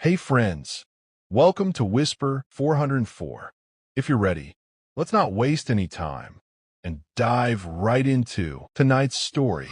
Hey friends, welcome to Whisper 404. If you're ready, let's not waste any time and dive right into tonight's story.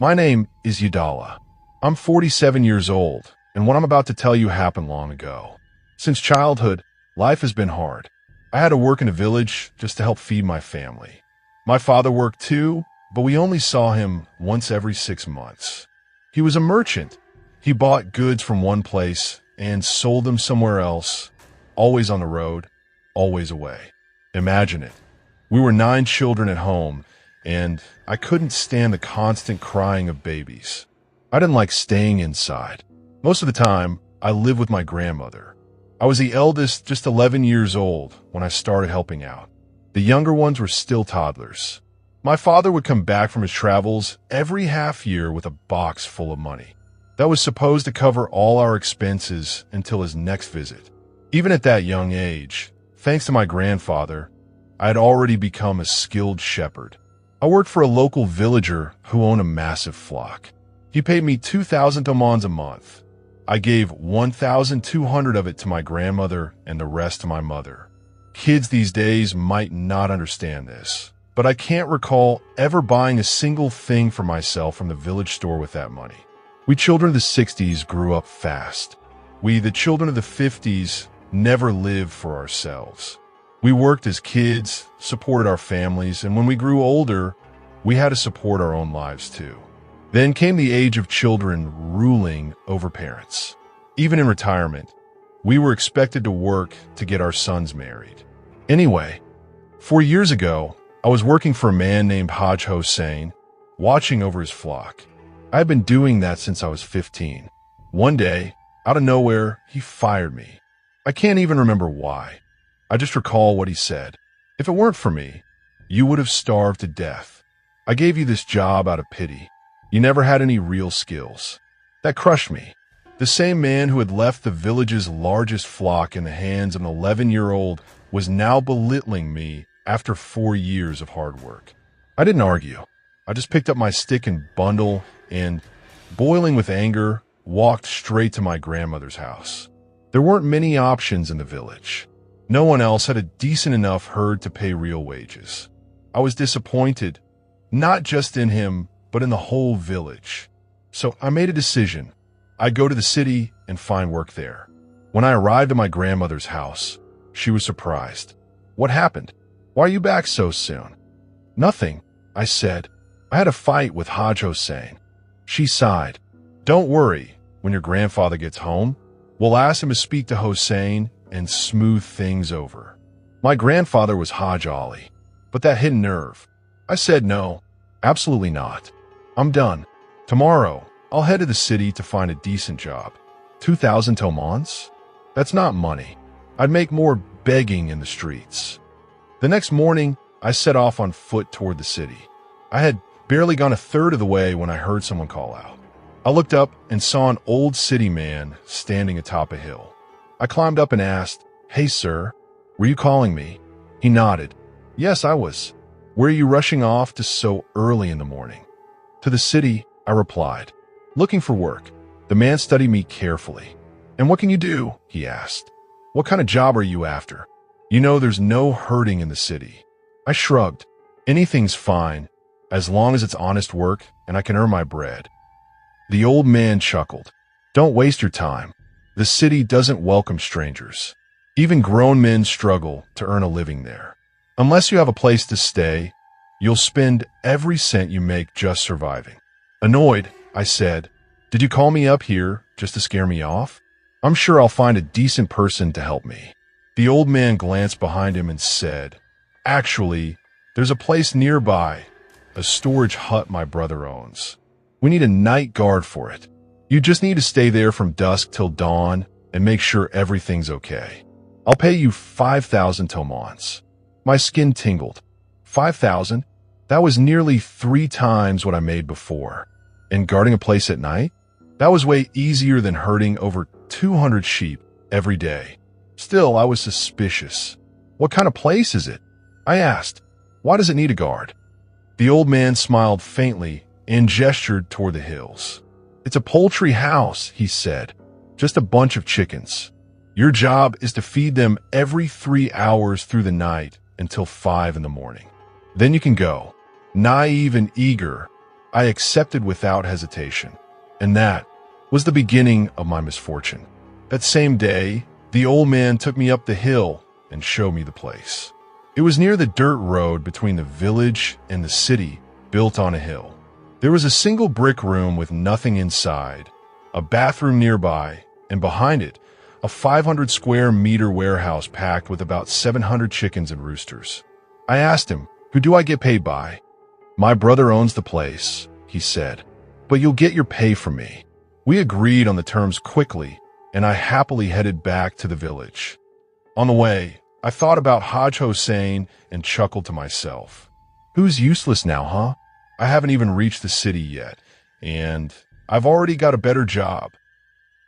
My name is Yadala. I'm 47 years old, and what I'm about to tell you happened long ago. Since childhood, life has been hard. I had to work in a village just to help feed my family. My father worked too, but we only saw him once every 6 months. He was a merchant. He bought goods from one place and sold them somewhere else, always on the road, always away. Imagine it. We were 9 children at home, and I couldn't stand the constant crying of babies. I didn't like staying inside. Most of the time, I lived with my grandmother. I was the eldest, just 11 years old, when I started helping out. The younger ones were still toddlers. My father would come back from his travels every half year with a box full of money. That was supposed to cover all our expenses until his next visit. Even at that young age, thanks to my grandfather, I had already become a skilled shepherd. I worked for a local villager who owned a massive flock. He paid me 2,000 tomans a month. I gave 1,200 of it to my grandmother and the rest to my mother. Kids these days might not understand this, but I can't recall ever buying a single thing for myself from the village store with that money. We children of the 60s grew up fast. We, the children of the 50s, never lived for ourselves. We worked as kids, supported our families, and when we grew older, we had to support our own lives too. Then came the age of children ruling over parents. Even in retirement, we were expected to work to get our sons married. Anyway, 4 years ago, I was working for a man named Haj Hossein, watching over his flock. I had been doing that since I was 15. One day, out of nowhere, he fired me. I can't even remember why. I just recall what he said. If it weren't for me, you would have starved to death. I gave you this job out of pity. You never had any real skills. That crushed me. The same man who had left the village's largest flock in the hands of an 11-year-old was now belittling me after 4 years of hard work. I didn't argue. I just picked up my stick and bundle and, boiling with anger, walked straight to my grandmother's house. There weren't many options in the village. No one else had a decent enough herd to pay real wages. I was disappointed, not just in him, but in the whole village. So I made a decision. I'd go to the city and find work there. When I arrived at my grandmother's house, she was surprised. What happened? Why are you back so soon? Nothing, I said. I had a fight with Haj Hossein. She sighed. Don't worry, when your grandfather gets home, we'll ask him to speak to Hossein and smooth things over. My grandfather was Haj Ali, but that hit a nerve. I said no, absolutely not. I'm done. Tomorrow, I'll head to the city to find a decent job. 2,000 tomans? That's not money. I'd make more begging in the streets. The next morning, I set off on foot toward the city. I had barely gone a third of the way when I heard someone call out. I looked up and saw an old city man standing atop a hill. I climbed up and asked, "Hey, sir, were you calling me?" He nodded. "Yes, I was. Where are you rushing off to so early in the morning?" "To the city," I replied. "Looking for work." The man studied me carefully. "And what can you do?" he asked. "What kind of job are you after? You know there's no herding in the city." I shrugged. "Anything's fine, as long as it's honest work and I can earn my bread." The old man chuckled. "Don't waste your time. The city doesn't welcome strangers. Even grown men struggle to earn a living there. Unless you have a place to stay, you'll spend every cent you make just surviving." Annoyed, I said, "Did you call me up here just to scare me off? I'm sure I'll find a decent person to help me." The old man glanced behind him and said, "Actually, there's a place nearby, a storage hut my brother owns. We need a night guard for it. You just need to stay there from dusk till dawn and make sure everything's okay. I'll pay you 5,000 tomans." My skin tingled. 5,000? That was nearly 3 times what I made before. And guarding a place at night? That was way easier than herding over 200 sheep every day. Still, I was suspicious. "What kind of place is it?" I asked. "Why does it need a guard?" The old man smiled faintly and gestured toward the hills. "It's a poultry house," he said. "Just a bunch of chickens. Your job is to feed them every 3 hours through the night until 5 in the morning. Then you can go." Naive and eager, I accepted without hesitation. And that was the beginning of my misfortune. That same day, the old man took me up the hill and showed me the place. It was near the dirt road between the village and the city, built on a hill. There was a single brick room with nothing inside, a bathroom nearby, and behind it, a 500 square meter warehouse packed with about 700 chickens and roosters. I asked him, "Who do I get paid by?" "My brother owns the place," he said, "but you'll get your pay from me." We agreed on the terms quickly, and I happily headed back to the village. On the way, I thought about Haj Hossein and chuckled to myself. Who's useless now, huh? I haven't even reached the city yet, and I've already got a better job.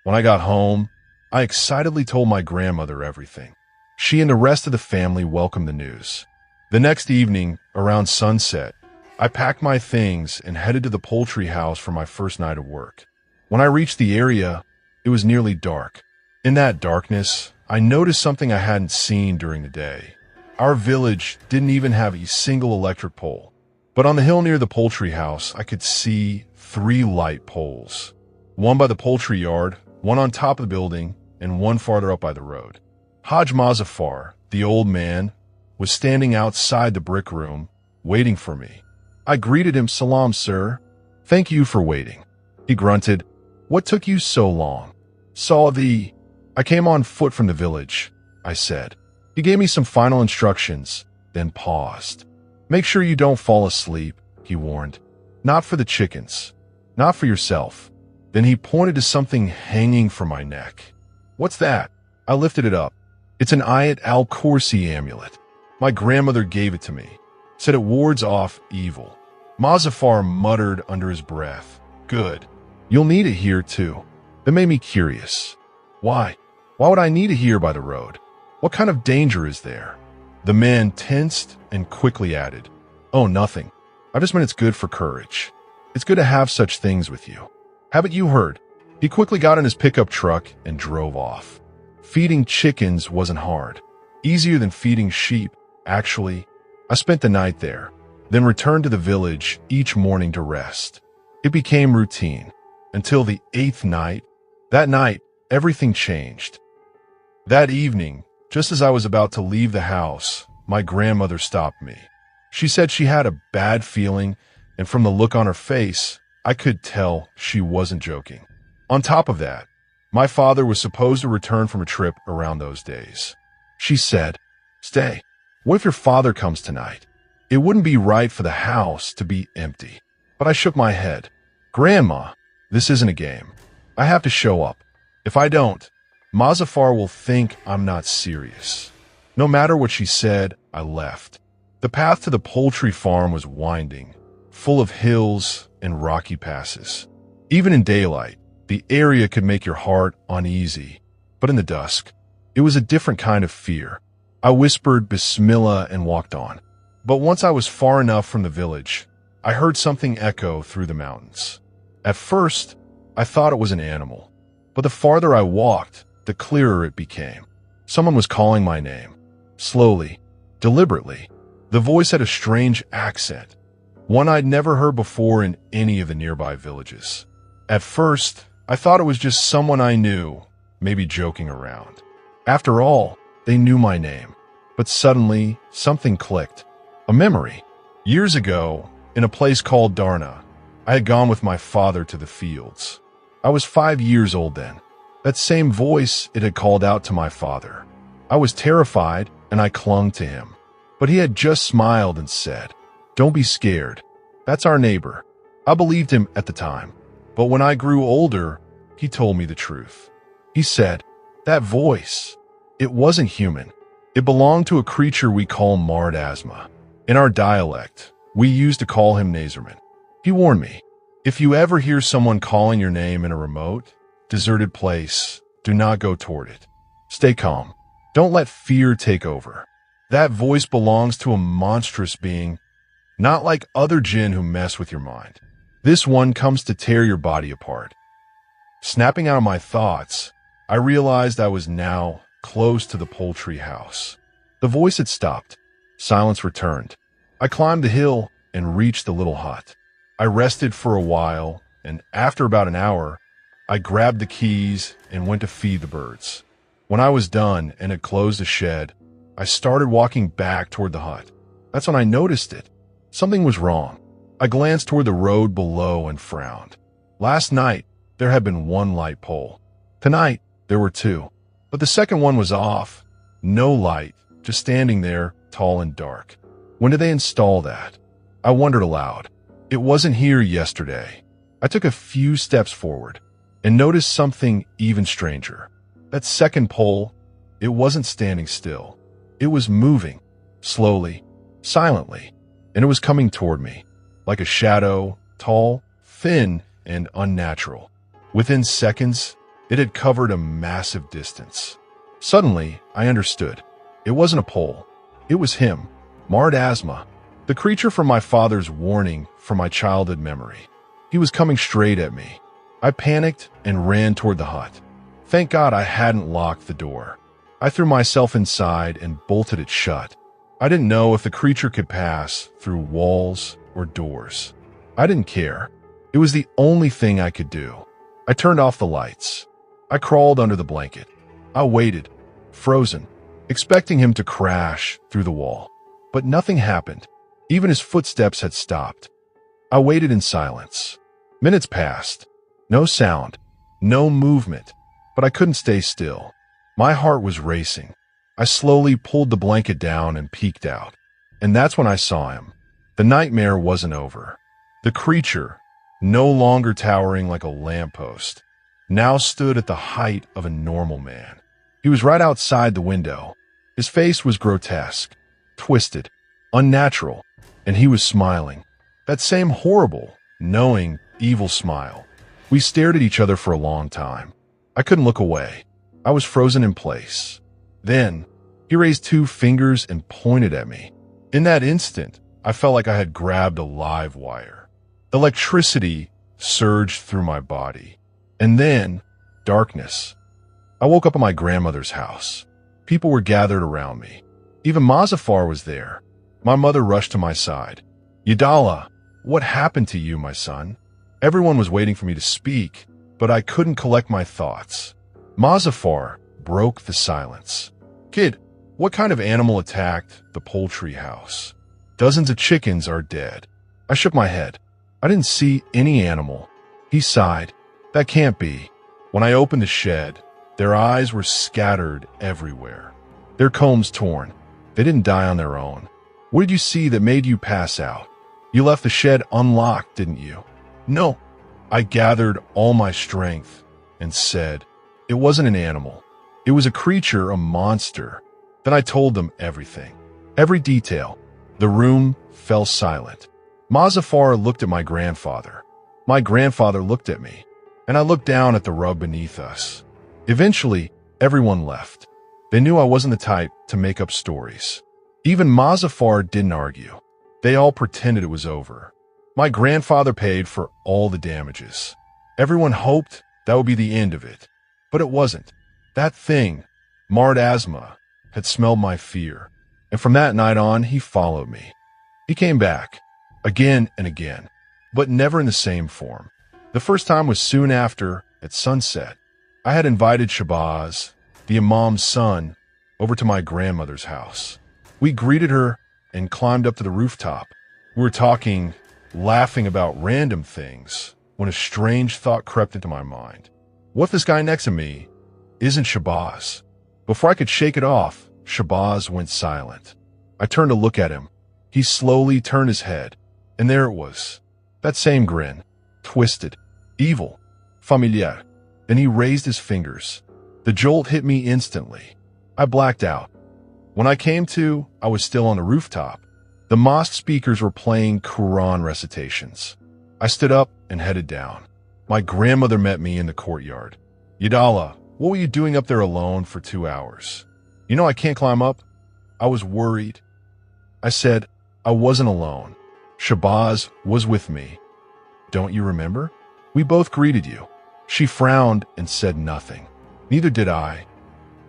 When I got home, I excitedly told my grandmother everything. She and the rest of the family welcomed the news. The next evening, around sunset, I packed my things and headed to the poultry house for my first night of work. When I reached the area, it was nearly dark. In that darkness, I noticed something I hadn't seen during the day. Our village didn't even have a single electric pole. But on the hill near the poultry house, I could see 3 light poles. One by the poultry yard, one on top of the building, and one farther up by the road. Haj Mazafar, the old man, was standing outside the brick room, waiting for me. I greeted him. "Salam, sir. Thank you for waiting." He grunted. "What took you so long?" "I came on foot from the village," I said. He gave me some final instructions, then paused. "Make sure you don't fall asleep," he warned. "Not for the chickens. Not for yourself." Then he pointed to something hanging from my neck. "What's that?" I lifted it up. "It's an Ayat al-Kursi amulet. My grandmother gave it to me. Said it wards off evil." Mazafar muttered under his breath. "Good. You'll need it here too." That made me curious. "Why? Why would I need it here by the road? What kind of danger is there?" The man tensed and quickly added, "Oh, nothing. I just meant it's good for courage. It's good to have such things with you. Haven't you heard?" He quickly got in his pickup truck and drove off. Feeding chickens wasn't hard. Easier than feeding sheep, actually. I spent the night there, then returned to the village each morning to rest. It became routine. Until the 8th night. That night, everything changed. That evening, just as I was about to leave the house, my grandmother stopped me. She said she had a bad feeling, and from the look on her face, I could tell she wasn't joking. On top of that, my father was supposed to return from a trip around those days. She said, "Stay. What if your father comes tonight? It wouldn't be right for the house to be empty." But I shook my head. "Grandma, this isn't a game. I have to show up. If I don't, Mazafar will think I'm not serious." No matter what she said, I left. The path to the poultry farm was winding, full of hills and rocky passes. Even in daylight, the area could make your heart uneasy. But in the dusk, it was a different kind of fear. I whispered Bismillah and walked on. But once I was far enough from the village, I heard something echo through the mountains. At first, I thought it was an animal. But the farther I walked, the clearer it became. Someone was calling my name. Slowly, deliberately. The voice had a strange accent, one I'd never heard before in any of the nearby villages. At first, I thought it was just someone I knew, maybe joking around. After all, they knew my name. But suddenly, something clicked. A memory. Years ago, in a place called Darna, I had gone with my father to the fields. I was 5 years old then. That same voice, it had called out to my father. I was terrified, and I clung to him. But he had just smiled and said, "Don't be scared. That's our neighbor." I believed him at the time. But when I grew older, he told me the truth. He said, "That voice, it wasn't human. It belonged to a creature we call MARD AZMA. In our dialect, we used to call him Nazarman." He warned me, "If you ever hear someone calling your name in a remote, deserted place, do not go toward it. Stay calm. Don't let fear take over. That voice belongs to a monstrous being, not like other jinn who mess with your mind. This one comes to tear your body apart. Snapping out of my thoughts, I realized I was now close to the poultry house. The voice had stopped. Silence returned. I climbed the hill and reached the little hut. I rested for a while, and after about an hour, I grabbed the keys and went to feed the birds. When I was done and had closed the shed, I started walking back toward the hut. That's when I noticed it. Something was wrong. I glanced toward the road below and frowned. Last night, there had been one light pole. Tonight, there were two. But the second one was off. No light, just standing there, tall and dark. When did they install that? I wondered aloud. It wasn't here yesterday. I took a few steps forward and noticed something even stranger. That second pole, it wasn't standing still. It was moving, slowly, silently, and it was coming toward me, like a shadow, tall, thin, and unnatural. Within seconds, it had covered a massive distance. Suddenly, I understood. It wasn't a pole. It was him, MARD AZMA, the creature from my father's warning from my childhood memory. He was coming straight at me. I panicked and ran toward the hut. Thank God I hadn't locked the door. I threw myself inside and bolted it shut. I didn't know if the creature could pass through walls or doors. I didn't care. It was the only thing I could do. I turned off the lights. I crawled under the blanket. I waited, frozen, expecting him to crash through the wall. But nothing happened. Even his footsteps had stopped. I waited in silence. Minutes passed. No sound, no movement, but I couldn't stay still. My heart was racing. I slowly pulled the blanket down and peeked out. And that's when I saw him. The nightmare wasn't over. The creature, no longer towering like a lamppost, now stood at the height of a normal man. He was right outside the window. His face was grotesque, twisted, unnatural, and he was smiling. That same horrible, knowing, evil smile. We stared at each other for a long time. I couldn't look away. I was frozen in place. Then, he raised two fingers and pointed at me. In that instant, I felt like I had grabbed a live wire. Electricity surged through my body. And then, darkness. I woke up at my grandmother's house. People were gathered around me. Even Mazafar was there. My mother rushed to my side. Yadala, what happened to you, my son? Everyone was waiting for me to speak, but I couldn't collect my thoughts. Mazafar broke the silence. Kid, what kind of animal attacked the poultry house? Dozens of chickens are dead. I shook my head. I didn't see any animal. He sighed. That can't be. When I opened the shed, their eyes were scattered everywhere. Their combs torn. They didn't die on their own. What did you see that made you pass out? You left the shed unlocked, didn't you? No. I gathered all my strength and said, it wasn't an animal. It was a creature, a monster. Then I told them everything. Every detail. The room fell silent. Mazafar looked at my grandfather. My grandfather looked at me, and I looked down at the rug beneath us. Eventually, everyone left. They knew I wasn't the type to make up stories. Even Mazafar didn't argue. They all pretended it was over. My grandfather paid for all the damages. Everyone hoped that would be the end of it. But it wasn't. That thing, MARD AZMA, had smelled my fear. And from that night on, he followed me. He came back, again and again, but never in the same form. The first time was soon after, at sunset. I had invited Shabazz, the imam's son, over to my grandmother's house. We greeted her and climbed up to the rooftop. We were talking, laughing about random things, when a strange thought crept into my mind. What if this guy next to me isn't Shabazz? Before I could shake it off, Shabazz went silent. I turned to look at him. He slowly turned his head, and there it was. That same grin, twisted, evil, familiar. Then he raised his fingers. The jolt hit me instantly. I blacked out. When I came to, I was still on the rooftop. The mosque speakers were playing Quran recitations. I stood up and headed down. My grandmother met me in the courtyard. Yadala, what were you doing up there alone for 2 hours? You know I can't climb up? I was worried. I said I wasn't alone. Shabazz was with me. Don't you remember? We both greeted you." She frowned and said nothing. Neither did I.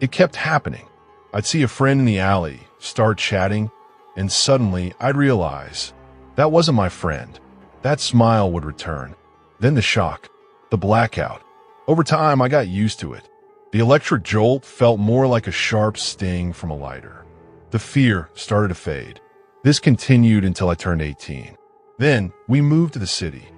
It kept happening. I'd see a friend in the alley, start chatting, and suddenly I'd realize that wasn't my friend. That smile would return. Then the shock, the blackout. Over time, I got used to it. The electric jolt felt more like a sharp sting from a lighter. The fear started to fade. This continued until I turned 18. Then, we moved to the city.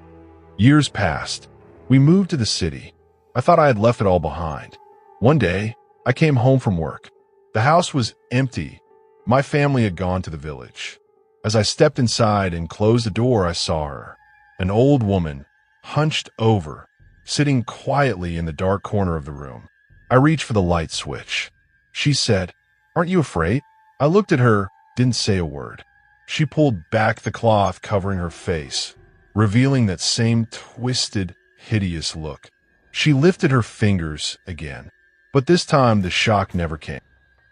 Years passed. We moved to the city. I thought I had left it all behind. One day, I came home from work. The house was empty. My family had gone to the village. As I stepped inside and closed the door, I saw her. An old woman, hunched over, sitting quietly in the dark corner of the room. I reached for the light switch. She said, "Aren't you afraid?" I looked at her, didn't say a word. She pulled back the cloth covering her face, revealing that same twisted, hideous look. She lifted her fingers again, but this time the shock never came.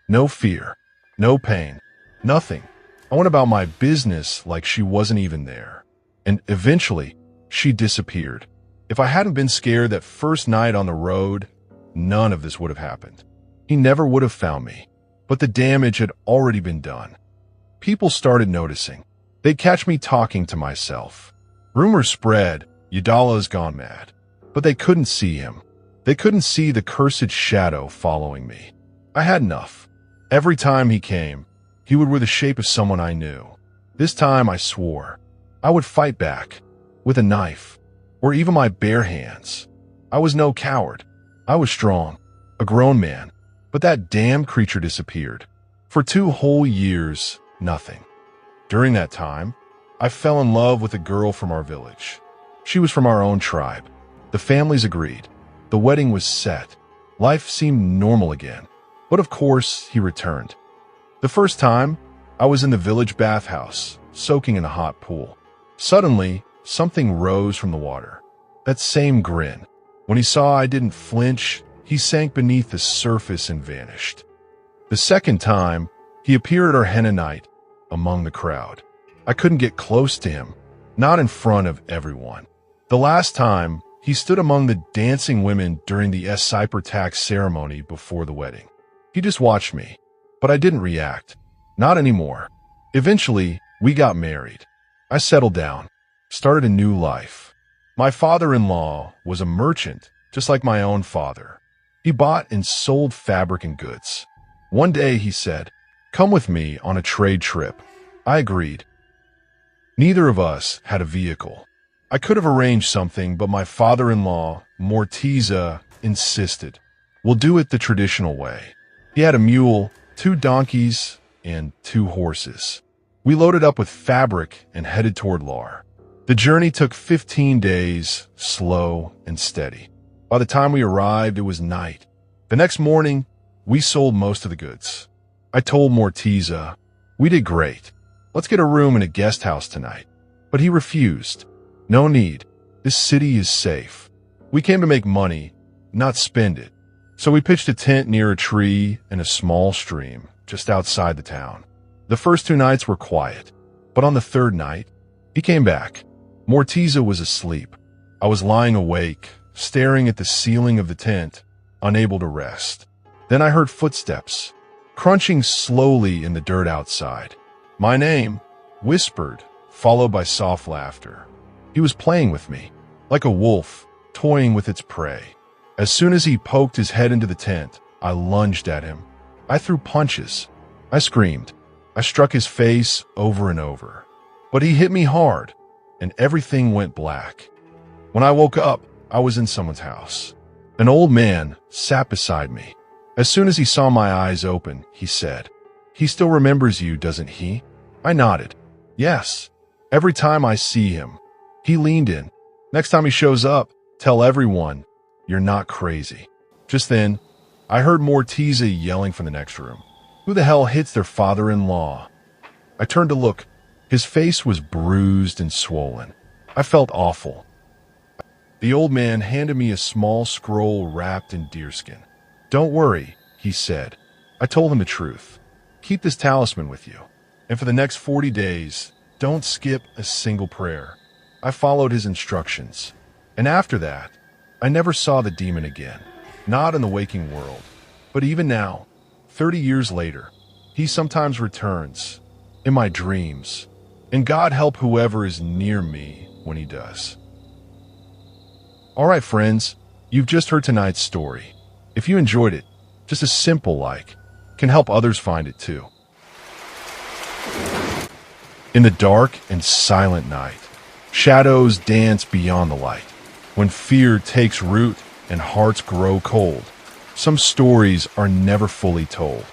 No fear, no pain, nothing. I went about my business like she wasn't even there. And eventually, she disappeared. If I hadn't been scared that first night on the road, none of this would have happened. He never would have found me. But the damage had already been done. People started noticing. They'd catch me talking to myself. Rumors spread, Yadala's gone mad. But they couldn't see him. They couldn't see the cursed shadow following me. I had enough. Every time he came, he would wear the shape of someone I knew. This time I swore. I would fight back, with a knife, or even my bare hands. I was no coward. I was strong, a grown man. But that damn creature disappeared. For 2 whole years, nothing. During that time, I fell in love with a girl from our village. She was from our own tribe. The families agreed. The wedding was set. Life seemed normal again. But of course, he returned. The first time, I was in the village bathhouse, soaking in a hot pool. Suddenly, something rose from the water. That same grin. When he saw I didn't flinch, he sank beneath the surface and vanished. The second time, he appeared at our henna night, among the crowd. I couldn't get close to him, not in front of everyone. The last time, he stood among the dancing women during the Cyper tax ceremony before the wedding. He just watched me, but I didn't react. Not anymore. Eventually, we got married. I settled down, started a new life. My father-in-law was a merchant, just like my own father. He bought and sold fabric and goods. One day he said, "Come with me on a trade trip." I agreed. Neither of us had a vehicle. I could have arranged something, but my father-in-law, Mortiza, insisted. "We'll do it the traditional way." He had a mule, 2 donkeys, and 2 horses. We loaded up with fabric and headed toward Lar. The journey took 15 days, slow and steady. By the time we arrived, it was night. The next morning, we sold most of the goods. I told Mortiza, "We did great. Let's get a room in a guest house tonight." But he refused. "No need. This city is safe. We came to make money, not spend it." So we pitched a tent near a tree and a small stream, just outside the town. The first 2 nights were quiet, but on the 3rd night, he came back. Mortiza was asleep. I was lying awake, staring at the ceiling of the tent, unable to rest. Then I heard footsteps, crunching slowly in the dirt outside. My name, whispered, followed by soft laughter. He was playing with me, like a wolf, toying with its prey. As soon as he poked his head into the tent, I lunged at him. I threw punches. I screamed. I struck his face over and over. But he hit me hard, and everything went black. When I woke up, I was in someone's house. An old man sat beside me. As soon as he saw my eyes open, he said, "He still remembers you, doesn't he?" I nodded. "Yes. Every time I see him." He leaned in. "Next time he shows up, tell everyone you're not crazy." Just then, I heard Mortiza yelling from the next room. "Who the hell hits their father-in-law?" I turned to look. His face was bruised and swollen. I felt awful. The old man handed me a small scroll wrapped in deerskin. "Don't worry," he said. I told him the truth. "Keep this talisman with you. And for the next 40 days, don't skip a single prayer. I followed his instructions. And after that, I never saw the demon again. Not in the waking world. But even now, 30 years later, he sometimes returns in my dreams. And God help whoever is near me when he does. All right, friends, you've just heard tonight's story. If you enjoyed it, just a simple like can help others find it too. In the dark and silent night, shadows dance beyond the light. When fear takes root and hearts grow cold, some stories are never fully told.